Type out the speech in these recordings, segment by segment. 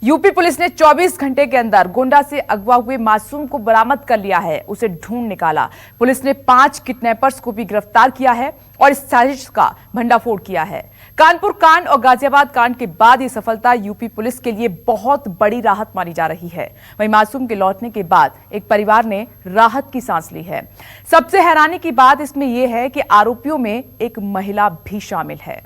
UP police ने 24 घंटे के अंदर गोंडा से अगवा हुए मासूम को बरामद कर लिया है। उसे ढूंढ निकाला। पुलिस ने 5 किडनैपर्स को भी गिरफ्तार किया है और इस साजिश का भंडाफोड़ किया है। कानपुर कांड और गाजियाबाद कांड के बाद ये सफलता यूपी पुलिस के लिए बहुत बड़ी राहत मानी जा रही है। वहीं मासूम के लौटने के बाद एक परिवार ने राहत की सांस ली है। सबसे हैरानी की बात इसमें यह है कि आरोपियों में एक महिला भी शामिल है।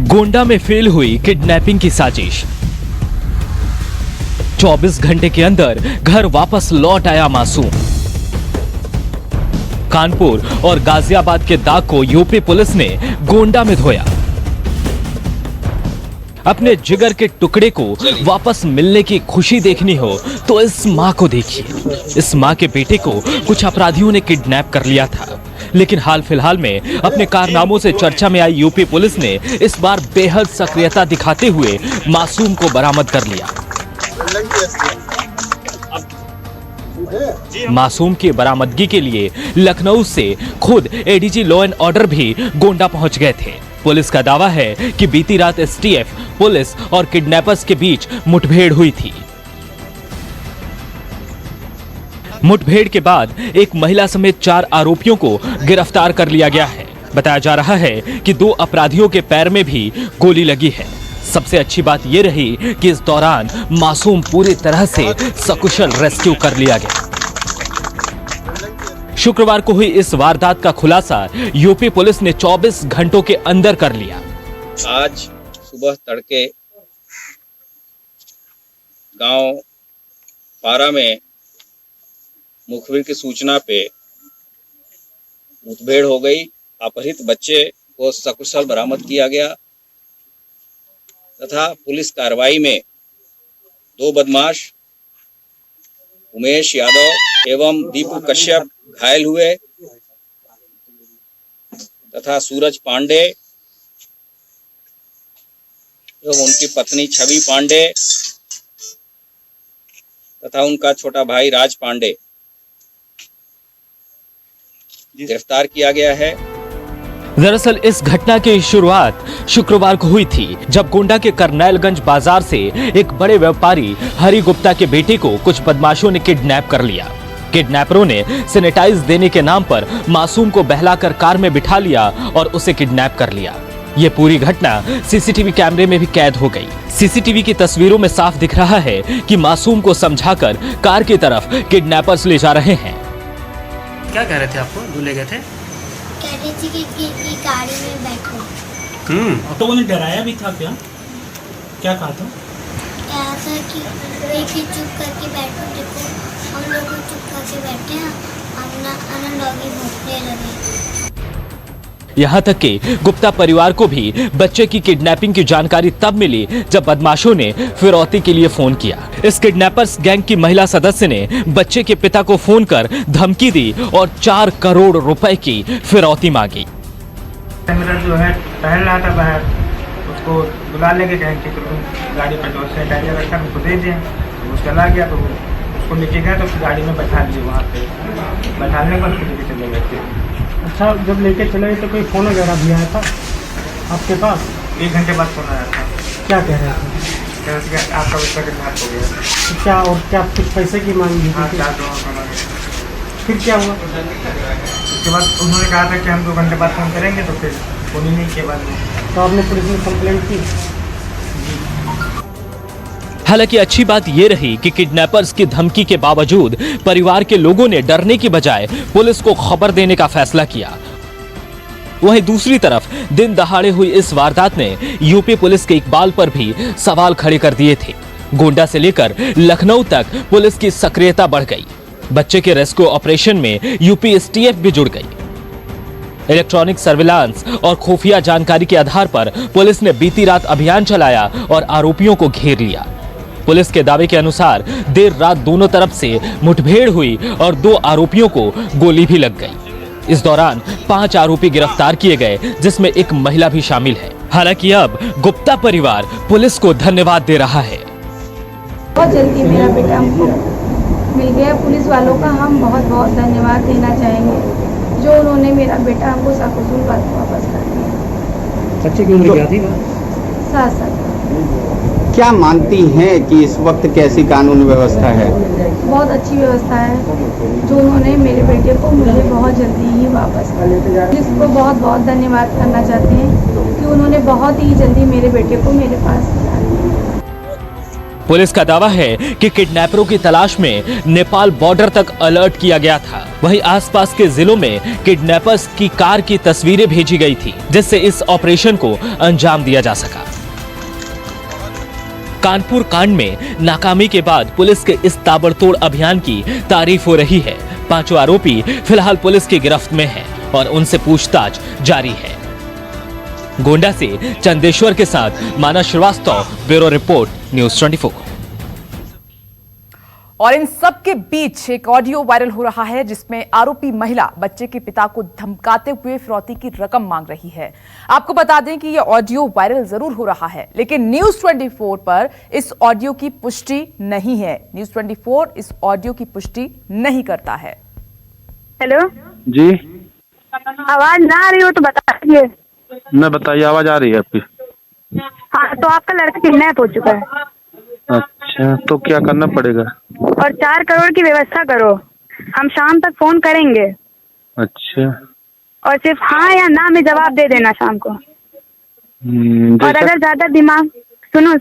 गोंडा में फेल हुई किडनैपिंग की साजिश। 24 घंटे के अंदर घर वापस लौट आया मासूम। कानपुर और गाजियाबाद के दाग को यूपी पुलिस ने गोंडा में धोया। अपने जिगर के टुकड़े को वापस मिलने की खुशी देखनी हो तो इस मां को देखिए। इस मां के बेटे को कुछ अपराधियों ने किडनैप कर लिया था, लेकिन हाल फिलहाल में अपने कारनामों से चर्चा में आई यूपी पुलिस ने इस बार बेहद सक्रियता दिखाते हुए मासूम को बरामद कर लिया। मासूम की बरामदगी के लिए लखनऊ से खुद एडीजी लॉ एंड ऑर्डर भी गोंडा पहुंच गए थे। पुलिस का दावा है कि बीती रात एसटीएफ, पुलिस और किडनैपर्स के बीच मुठभेड़ हुई थी। मुठभेड़ के बाद एक महिला समेत 4 आरोपियों को गिरफ्तार कर लिया गया है। बताया जा रहा है कि 2 अपराधियों के पैर में भी गोली लगी है। सबसे अच्छी बात यह रही कि इस दौरान मासूम पूरी तरह से सकुशल रेस्क्यू कर लिया गया। शुक्रवार को हुई इस वारदात का खुलासा यूपी पुलिस ने 24 घंटों के अंदर कर लिया। आज सुबह तड़के गांव पारा में मुखबिर की सूचना पे मुठभेड़ हो गई। अपहृत बच्चे को सकुशल बरामद किया गया तथा पुलिस कार्रवाई में 2 बदमाश उमेश यादव एवं दीपू कश्यप घायल हुए तथा सूरज पांडे एवं उनकी पत्नी छवि पांडे तथा उनका छोटा भाई राज पांडे गिरफ्तार किया गया है। दरअसल इस घटना की शुरुआत शुक्रवार को हुई थी, जब गोंडा के करनैलगंज बाजार से एक बड़े व्यापारी हरि गुप्ता के बेटे को कुछ बदमाशों ने किडनैप कर लिया। किडनैपरों ने सैनिटाइज देने के नाम पर मासूम को बहलाकर कार में बिठा लिया और उसे किडनैप कर लिया। ये पूरी घटना सीसीटीवी कैमरे में भी कैद हो गई। सीसीटीवी की तस्वीरों में साफ दिख रहा है कि मासूम को समझाकर कार की तरफ किडनैपर्स ले जा रहे हैं। क्या कह रहे थे आपको? जो ले गए थे? कह रही थी कि गाड़ी में बैठो। तो उन्हें डराया भी था क्या? क्या कहा था? कहा था कि देखिए चुप करके बैठो, देखो हम लोग चुप करके बैठे हैं, हम डॉगी भौंकने लगे। यहाँ तक कि गुप्ता परिवार को भी बच्चे की किडनैपिंग की जानकारी तब मिली जब बदमाशों ने फिरौती के लिए फोन किया। इस किडनैपर्स गैंग की महिला सदस्य ने बच्चे के पिता को फोन कर धमकी दी और 4 करोड़ रुपए की फिरौती मांगी। मेरा जो है टहल रहा था बाहर, उसको बुला लेके कहें कि गाड़ी पेट्रोल सैनिटाइजर रखा उसको दे दें। वो चला गया तो उसको लेके गया तो गाड़ी में बैठा दिए। वहाँ पे बैठाने पर उसको लेके चले गए थे। अच्छा, जब लेके चले गए तो कोई फ़ोन वगैरह भी आया था आपके पास? 1 घंटे बाद फोन आया था। क्या कह रहे थे? कह रहे थे कि आपका बच्चा किडनैप हो गया। तो क्या और क्या कुछ पैसे की मांग की? हाँ, 4 करोड़ का मांगे। फिर क्या हुआ? उसके बाद उन्होंने कहा था कि हम 2 घंटे बाद फोन करेंगे, तो फिर फोन ही नहीं किया बाद में। तो आपने पुलिस में कंप्लेंट की? हालांकि अच्छी बात यह रही कि किडनैपर्स की धमकी के बावजूद परिवार के लोगों ने डरने की बजाय पुलिस को खबर देने का फैसला किया। वहीं दूसरी तरफ दिन दहाड़े हुई इस वारदात ने यूपी पुलिस के इकबाल पर भी सवाल खड़े कर दिए थे। गोंडा से लेकर लखनऊ तक पुलिस की सक्रियता बढ़ गई। बच्चे के रेस्क्यू ऑपरेशन में यूपी एसटीएफ भी जुड़ गई। इलेक्ट्रॉनिक सर्विलांस और खुफिया जानकारी के आधार पर पुलिस ने बीती रात अभियान चलाया और आरोपियों को घेर लिया। पुलिस के दावे के अनुसार देर रात दोनों तरफ से मुठभेड़ हुई और 2 आरोपियों को गोली भी लग गई। इस दौरान 5 आरोपी गिरफ्तार किए गए, जिसमें एक महिला भी शामिल है। हालांकि अब गुप्ता परिवार पुलिस को धन्यवाद दे रहा है। बहुत जल्दी मेरा बेटा हमको मिल गया। पुलिस वालों का हम बहुत बहुत धन्यवाद देना चाहेंगे, जो उन्होंने मेरा बेटा हमको सकुशल वापस कर दिया। बच्चे की उम्र क्या थी? 7 साल। क्या मानती हैं कि इस वक्त कैसी कानून व्यवस्था है? बहुत अच्छी व्यवस्था है जो उन्होंने मेरे बेटे को मुझे बहुत जल्दी ही वापस कर। इसको बहुत बहुत धन्यवाद करना चाहते हैं कि उन्होंने बहुत ही जल्दी मेरे बेटे को मेरे पास दिया। पुलिस का दावा है कि किडनैपरों की तलाश में नेपाल बॉर्डर तक अलर्ट किया गया था। वहीं आसपास के जिलों में किडनैपर्स की कार की तस्वीरें भेजी गई थी, जिससे इस ऑपरेशन को अंजाम दिया जा सका। कानपुर कांड में नाकामी के बाद पुलिस के इस ताबड़तोड़ अभियान की तारीफ हो रही है। 5 आरोपी फिलहाल पुलिस की गिरफ्त में हैं और उनसे पूछताछ जारी है। गोंडा से चंदेश्वर के साथ मानस श्रीवास्तव, ब्यूरो रिपोर्ट, न्यूज़ 24। और इन सब के बीच एक ऑडियो वायरल हो रहा है जिसमें आरोपी महिला बच्चे के पिता को धमकाते हुए फिरौती की रकम मांग रही है। आपको बता दें कि यह ऑडियो वायरल जरूर हो रहा है, लेकिन न्यूज़ 24 पर इस ऑडियो की पुष्टि नहीं है। न्यूज़ 24 इस ऑडियो की पुष्टि नहीं करता है। हेलो जी, आवाज ना आ रही हो तो बता दीजिए। मैं बताइए, आवाज आ रही है आपकी? हाँ, तो आपका लड़का किडनैप हो चुका है। अच्छा, तो क्या करना पड़ेगा? और 4 करोड़ की व्यवस्था करो, हम शाम तक फोन करेंगे। अच्छा, और सिर्फ हाँ या ना में जवाब दे देना शाम को। और अगर ज्यादा दिमाग सुनो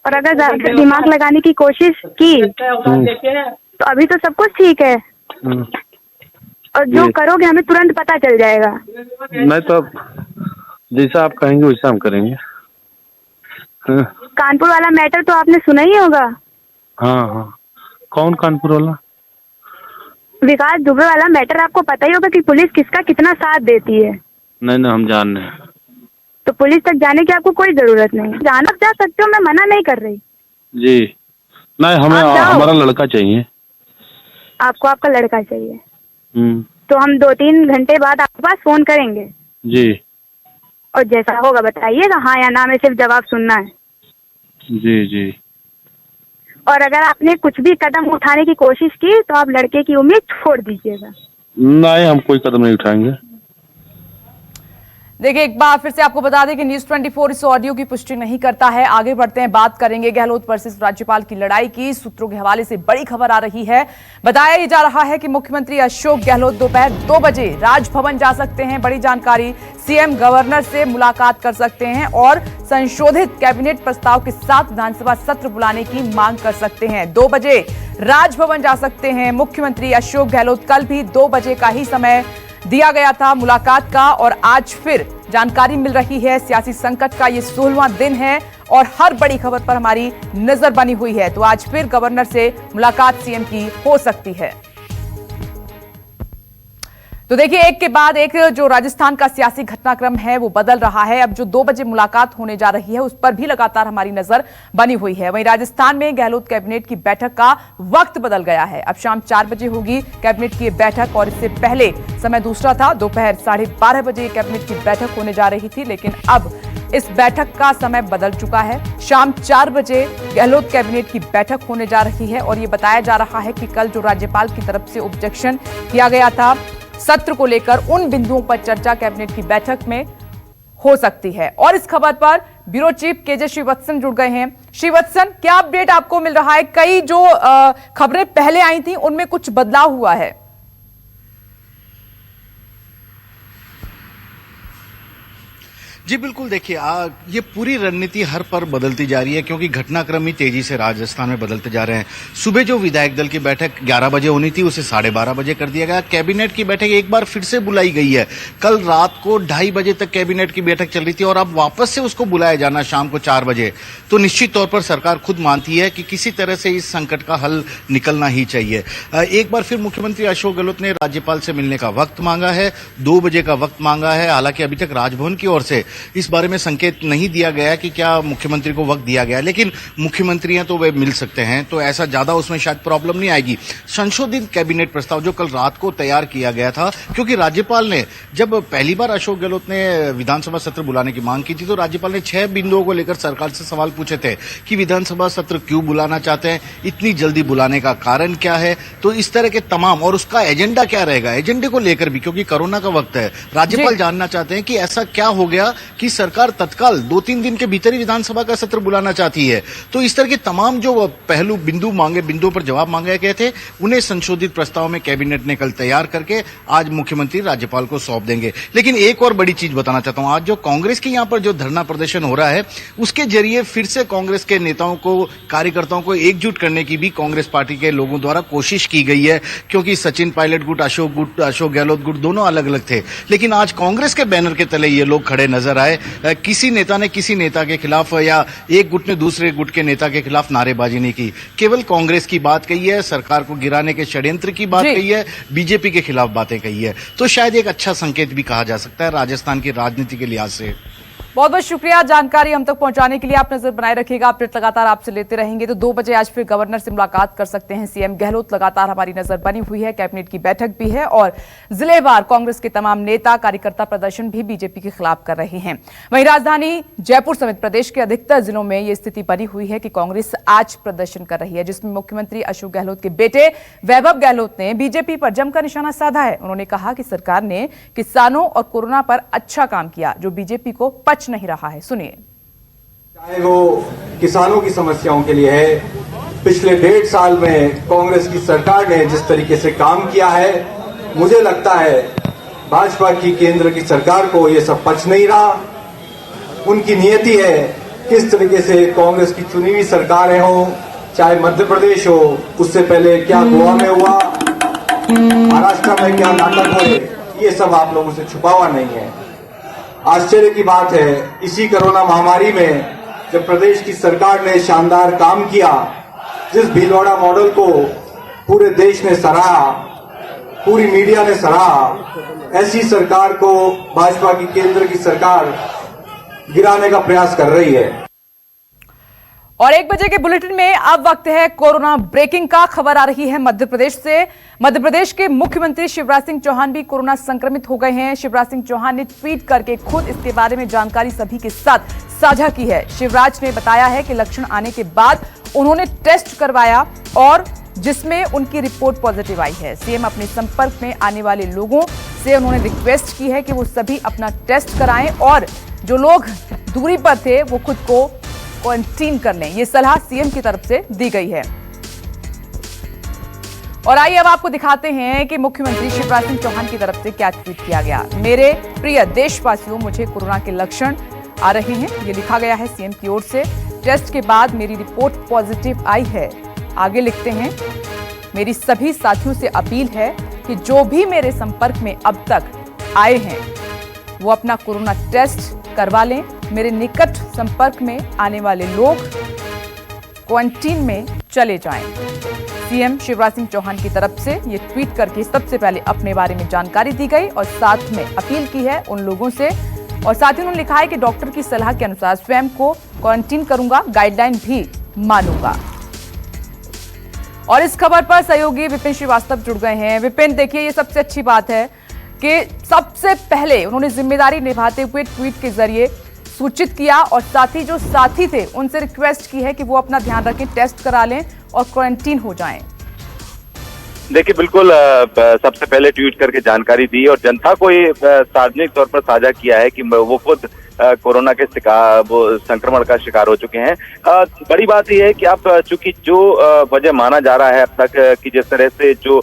और अगर ज्यादा दिमाग लगाने की कोशिश की तो अभी तो सब कुछ ठीक है, और जो करोगे हमें तुरंत पता चल जाएगा। नहीं तो जैसा आप कहेंगे वैसा हम करेंगे। हाँ। कानपुर वाला मैटर तो आपने सुना ही होगा। हाँ, कौन कानपुर वाला? विकास दुबे वाला मैटर आपको पता ही होगा कि पुलिस किसका कितना साथ देती है। नहीं, हम जान रहे हैं। तो पुलिस तक जाने की आपको कोई जरूरत नहीं, जाना जा सकते हो, मैं मना नहीं कर रही। जी नहीं, हमें हमारा लड़का चाहिए। आपको आपका लड़का चाहिए? हम्म। तो हम 2-3 घंटे बाद आपके पास फोन करेंगे। जी। और जैसा होगा बताइएगा, हाँ या ना में सिर्फ जवाब सुनना है। जी। और अगर आपने कुछ भी कदम उठाने की कोशिश की तो आप लड़के की उम्मीद छोड़ दीजिएगा। नहीं, हम कोई कदम नहीं उठाएंगे। देखिए, एक बार फिर से आपको बता दें कि न्यूज़ 24 इस ऑडियो की पुष्टि नहीं करता है। आगे बढ़ते हैं, बात करेंगे गहलोत वर्सेस राज्यपाल की लड़ाई की। सूत्रों के हवाले से बड़ी खबर आ रही है। बताया जा रहा है कि मुख्यमंत्री अशोक गहलोत दोपहर 2 बजे राजभवन जा सकते हैं। बड़ी जानकारी, सीएम गवर्नर से मुलाकात कर सकते हैं और संशोधित कैबिनेट प्रस्ताव के साथ विधानसभा सत्र बुलाने की मांग कर सकते हैं। 2 बजे राजभवन जा सकते हैं मुख्यमंत्री अशोक गहलोत। कल भी 2 बजे का ही समय दिया गया था मुलाकात का, और आज फिर जानकारी मिल रही है सियासी संकट का ये 16वां दिन है और हर बड़ी खबर पर हमारी नजर बनी हुई है। तो आज फिर गवर्नर से मुलाकात सीएम की हो सकती है। तो देखिए, एक के बाद एक जो राजस्थान का सियासी घटनाक्रम है वो बदल रहा है। अब जो 2 बजे मुलाकात होने जा रही है उस पर भी लगातार हमारी नजर बनी हुई है। वहीं राजस्थान में गहलोत कैबिनेट की बैठक का वक्त बदल गया है। अब शाम 4 बजे होगी कैबिनेट की बैठक, और इससे पहले समय दूसरा था। दोपहर 12:30 बजे कैबिनेट की बैठक होने जा रही थी, लेकिन अब इस बैठक का समय बदल चुका है। शाम 4 बजे गहलोत कैबिनेट की बैठक होने जा रही है, और ये बताया जा रहा है कि कल जो राज्यपाल की तरफ से ऑब्जेक्शन किया गया था सत्र को लेकर, उन बिंदुओं पर चर्चा कैबिनेट की बैठक में हो सकती है। और इस खबर पर ब्यूरो चीफ केजे श्रीवत्सन जुड़ गए हैं। श्रीवत्सन, क्या अपडेट आपको मिल रहा है? कई जो खबरें पहले आई थी उनमें कुछ बदलाव हुआ है? जी बिल्कुल, देखिए ये पूरी रणनीति हर पर बदलती जा रही है, क्योंकि घटनाक्रम ही तेजी से राजस्थान में बदलते जा रहे हैं। सुबह जो विधायक दल की बैठक 11 बजे होनी थी उसे 12:30 बजे कर दिया गया। कैबिनेट की बैठक एक बार फिर से बुलाई गई है। कल रात को 2:30 बजे तक कैबिनेट की बैठक चल रही थी और अब वापस से उसको बुलाया जाना शाम को 4 बजे। तो निश्चित तौर पर सरकार खुद मानती है कि किसी तरह से इस संकट का हल निकलना ही चाहिए। एक बार फिर मुख्यमंत्री अशोक गहलोत ने राज्यपाल से मिलने का वक्त मांगा है, 2 बजे का वक्त मांगा है। हालांकि अभी तक राजभवन की ओर से इस बारे में संकेत नहीं दिया गया कि क्या मुख्यमंत्री को वक्त दिया गया, लेकिन मुख्यमंत्री हैं तो वे मिल सकते हैं, तो ऐसा ज्यादा उसमें शायद प्रॉब्लम नहीं आएगी। संशोधित कैबिनेट प्रस्ताव जो कल रात को तैयार किया गया था, क्योंकि राज्यपाल ने जब पहली बार अशोक गहलोत ने विधानसभा सत्र बुलाने की मांग की थी तो राज्यपाल ने 6 बिंदुओं को लेकर सरकार से सवाल पूछे थे कि विधानसभा सत्र क्यों बुलाना चाहते हैं, इतनी जल्दी बुलाने का कारण क्या है। तो इस तरह के तमाम, और उसका एजेंडा क्या रहेगा, एजेंडे को लेकर भी, क्योंकि कोरोना का वक्त है, राज्यपाल जानना चाहते हैं कि ऐसा क्या हो गया कि सरकार तत्काल 2-3 दिन के भीतर ही विधानसभा का सत्र बुलाना चाहती है। तो इस तरह के तमाम जो पहलू बिंदुओं पर जवाब मांगे गए थे, उन्हें संशोधित प्रस्ताव में कैबिनेट ने कल तैयार करके आज मुख्यमंत्री राज्यपाल को सौंप देंगे। लेकिन एक और बड़ी चीज बताना चाहता हूं, आज जो कांग्रेस के यहाँ पर जो धरना प्रदर्शन हो रहा है, उसके जरिए फिर से कांग्रेस के नेताओं को, कार्यकर्ताओं को एकजुट करने की भी कांग्रेस पार्टी के लोगों द्वारा कोशिश की गई है। क्योंकि सचिन पायलट गुट, अशोक गहलोत गुट दोनों अलग अलग थे, लेकिन आज कांग्रेस के बैनर के तले ये लोग खड़े नजर आए। किसी नेता ने किसी नेता के खिलाफ या एक गुट ने दूसरे गुट के नेता के खिलाफ नारेबाजी नहीं की, केवल कांग्रेस की बात कही है, सरकार को गिराने के षड्यंत्र की बात कही है, बीजेपी के खिलाफ बातें कही है। तो शायद एक अच्छा संकेत भी कहा जा सकता है राजस्थान की राजनीति के लिहाज से। बहुत बहुत शुक्रिया जानकारी हम तक पहुंचाने के लिए। आप नजर बनाए रखिएगा, अपडेट लगातार आपसे लेते रहेंगे। तो 2 बजे आज फिर गवर्नर से मुलाकात कर सकते हैं सीएम गहलोत। लगातार हमारी नजर बनी हुई है, कैबिनेट की बैठक भी है और जिलेवार कांग्रेस के तमाम नेता कार्यकर्ता प्रदर्शन भी बीजेपी के खिलाफ कर रहे हैं। वहीं राजधानी जयपुर समेत प्रदेश के अधिकतर जिलों में ये स्थिति बनी हुई है कि कांग्रेस आज प्रदर्शन कर रही है, जिसमें मुख्यमंत्री अशोक गहलोत के बेटे वैभव गहलोत ने बीजेपी पर जमकर निशाना साधा है। उन्होंने कहा कि सरकार ने किसानों और कोरोना पर अच्छा काम किया, जो बीजेपी को पच नहीं रहा है। सुनिए। चाहे वो किसानों की समस्याओं के लिए है, पिछले 1.5 साल में कांग्रेस की सरकार ने जिस तरीके से काम किया है, मुझे लगता है भाजपा की केंद्र की सरकार को ये सब पच नहीं रहा। उनकी नियति है किस तरीके से कांग्रेस की चुनी हुई सरकारें हो, चाहे मध्य प्रदेश हो, उससे पहले क्या गोवा में हुआ, महाराष्ट्र में क्या नाटक हुए, ये सब आप लोगों से छुपा हुआ नहीं है। आश्चर्य की बात है, इसी कोरोना महामारी में जब प्रदेश की सरकार ने शानदार काम किया, जिस भीलवाड़ा मॉडल को पूरे देश ने सराहा, पूरी मीडिया ने सराहा, ऐसी सरकार को भाजपा की केंद्र की सरकार गिराने का प्रयास कर रही है। और 1 बजे के बुलेटिन में अब वक्त है कोरोना ब्रेकिंग का। खबर आ रही है मध्य प्रदेश से। मध्य प्रदेश के मुख्यमंत्री शिवराज सिंह चौहान भी कोरोना संक्रमित हो गए हैं। शिवराज सिंह चौहान ने ट्वीट करके खुद इसके बारे में जानकारी सभी के साथ साझा की है। शिवराज ने बताया है कि लक्षण आने के बाद उन्होंने टेस्ट करवाया और जिसमें उनकी रिपोर्ट पॉजिटिव आई है। सीएम अपने संपर्क में आने वाले लोगों से उन्होंने रिक्वेस्ट की है कि वो सभी अपना टेस्ट कराएं और जो लोग दूरी पर थे वो खुद को क्वारंटीन कर लें। ये सलाह सीएम की तरफ से दी गई है। और आइए अब आपको दिखाते हैं कि मुख्यमंत्री शिवराज सिंह चौहान की तरफ से क्या ट्वीट किया गया। मेरे प्रिय देशवासियों, मुझे कोरोना के लक्षण आ रहे हैं, ये लिखा गया है सीएम की ओर से। टेस्ट के बाद मेरी रिपोर्ट पॉजिटिव आई है। आगे लिखते हैं, मेरी सभी साथियों से अपील है कि जो भी मेरे संपर्क में अब तक आए हैं वो अपना कोरोना टेस्ट करवा लें। मेरे निकट संपर्क में आने वाले लोग क्वारंटीन में चले जाएं। सीएम शिवराज सिंह चौहान की तरफ से ये ट्वीट करके सबसे पहले अपने बारे में जानकारी दी गई और साथ में अपील की है उन लोगों से। और साथ ही उन्होंने लिखा है कि डॉक्टर की सलाह के अनुसार स्वयं को क्वारंटीन करूंगा, गाइडलाइन भी मानूंगा। और इस खबर पर सहयोगी विपिन श्रीवास्तव जुड़ गए हैं। विपिन, देखिए, ये सबसे अच्छी बात है कि सबसे पहले उन्होंने जिम्मेदारी निभाते हुए ट्वीट के जरिए सूचित किया और साथ ही जो साथी थे उनसे रिक्वेस्ट की है कि वो अपना ध्यान रखें, टेस्ट करा लें और क्वारंटीन हो जाएं। देखिए, बिल्कुल सबसे पहले ट्वीट करके जानकारी दी और जनता को ये सार्वजनिक तौर पर साझा किया है कि वो खुद कोरोना के संक्रमण का शिकार हो चुके हैं। बड़ी बात यह है कि आप चूंकि जो वजह माना जा रहा है अब तक कि जिस तरह से जो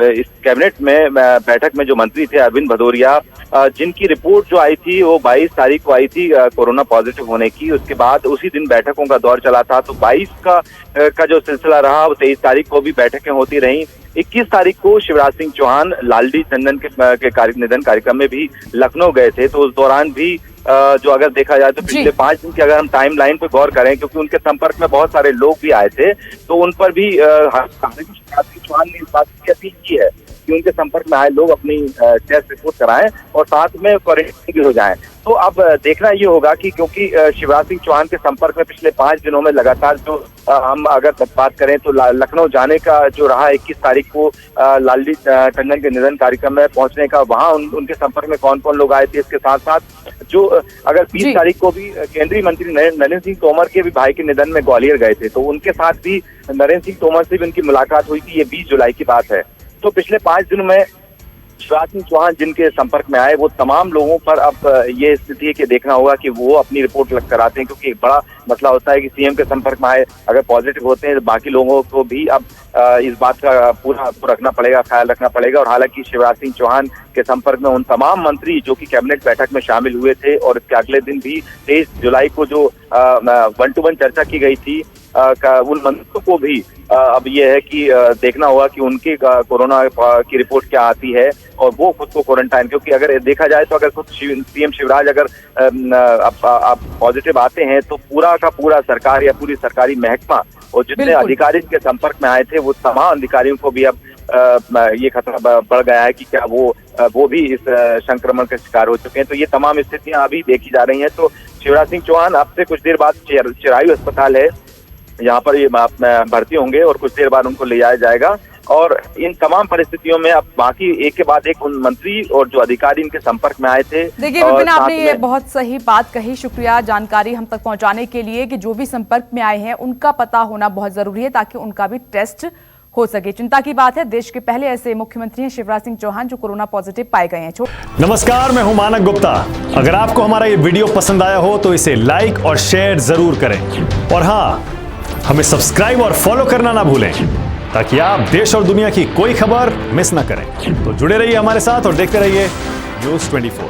इस कैबिनेट में बैठक में जो मंत्री थे अरविंद भदौरिया, जिनकी रिपोर्ट जो आई थी वो 22 तारीख को आई थी कोरोना पॉजिटिव होने की। उसके बाद उसी दिन बैठकों का दौर चला था, तो 22 का जो सिलसिला रहा, 23 तारीख को भी बैठकें होती रहीं। 21 तारीख को शिवराज सिंह चौहान लालजी टंडन के निधन कार्यक्रम में भी लखनऊ गए थे, तो उस दौरान भी जो अगर देखा जाए तो पिछले 5 दिन की अगर हम टाइम लाइन पर गौर करें, क्योंकि उनके संपर्क में बहुत सारे लोग भी आए थे, तो उन पर भी शिवराज सिंह चौहान ने इस बात की अपील की है कि उनके संपर्क में आए लोग अपनी टेस्ट रिपोर्ट कराएं और साथ में क्वारंटीन भी हो जाएं। तो अब देखना ये होगा कि क्योंकि शिवराज सिंह चौहान के संपर्क में पिछले 5 दिनों में लगातार जो हम अगर बात करें तो लखनऊ जाने का जो रहा 21 तारीख को लालजी टंडन के निधन कार्यक्रम में पहुंचने का, वहां उनके संपर्क में कौन कौन लोग आए थे। इसके साथ साथ जो अगर 20 तारीख को भी केंद्रीय मंत्री नरेंद्र सिंह तोमर के भी भाई के निधन में ग्वालियर गए थे, तो उनके साथ भी नरेंद्र सिंह तोमर से भी उनकी मुलाकात हुई थी। ये 20 जुलाई की बात है। तो पिछले 5 दिनों में शिवराज सिंह चौहान जिनके संपर्क में आए वो तमाम लोगों पर अब ये स्थिति है कि देखना होगा कि वो अपनी रिपोर्ट लग कराते हैं, क्योंकि एक बड़ा मसला होता है कि सीएम के संपर्क में आए अगर पॉजिटिव होते हैं तो बाकी लोगों को भी अब इस बात का पूरा रखना पड़ेगा, ख्याल रखना पड़ेगा। और हालांकि शिवराज सिंह चौहान के संपर्क में उन तमाम मंत्री जो कि कैबिनेट बैठक में शामिल हुए थे और इसके अगले दिन भी 23 जुलाई को जो 1-to-1 चर्चा की गई थी उन मंत्रियों को भी अब ये है कि देखना होगा कि उनकी कोरोना की रिपोर्ट क्या आती है और वो खुद को क्वारंटाइन, क्योंकि अगर देखा जाए तो अगर खुद सीएम शिवराज अगर पॉजिटिव आते हैं तो पूरा का पूरा सरकार या पूरी सरकारी महकमा और जितने अधिकारी के संपर्क में आए थे वो तमाम अधिकारियों को भी अब ये खतरा बढ़ गया है कि क्या वो भी इस संक्रमण के शिकार हो चुके हैं। तो ये तमाम स्थितियां अभी देखी जा रही हैं। तो शिवराज सिंह चौहान अब से कुछ देर बाद चिरायु अस्पताल है यहाँ पर ये भर्ती होंगे और कुछ देर बाद उनको ले जाया जाएगा। और इन तमाम परिस्थितियों में अब बाकी एक के बाद एक उन मंत्री और जो अधिकारी इनके संपर्क में आए थे। देखिए विपिन, आपने ये बहुत सही बात कही, शुक्रिया जानकारी हम तक पहुंचाने के लिए कि जो भी संपर्क में आए हैं उनका पता होना बहुत जरूरी है ताकि उनका भी टेस्ट हो सके। चिंता की बात है, देश के पहले ऐसे मुख्यमंत्री हैं शिवराज सिंह चौहान जो कोरोना पॉजिटिव पाए गए हैं। नमस्कार, मैं हूं मानक गुप्ता। अगर आपको हमारा ये वीडियो पसंद आया हो तो इसे लाइक और शेयर जरूर करें और हाँ, हमें सब्सक्राइब और फॉलो करना ना भूलें ताकि आप देश और दुनिया की कोई खबर मिस ना करें। तो जुड़े रहिए हमारे साथ और देखते रहिए News 24।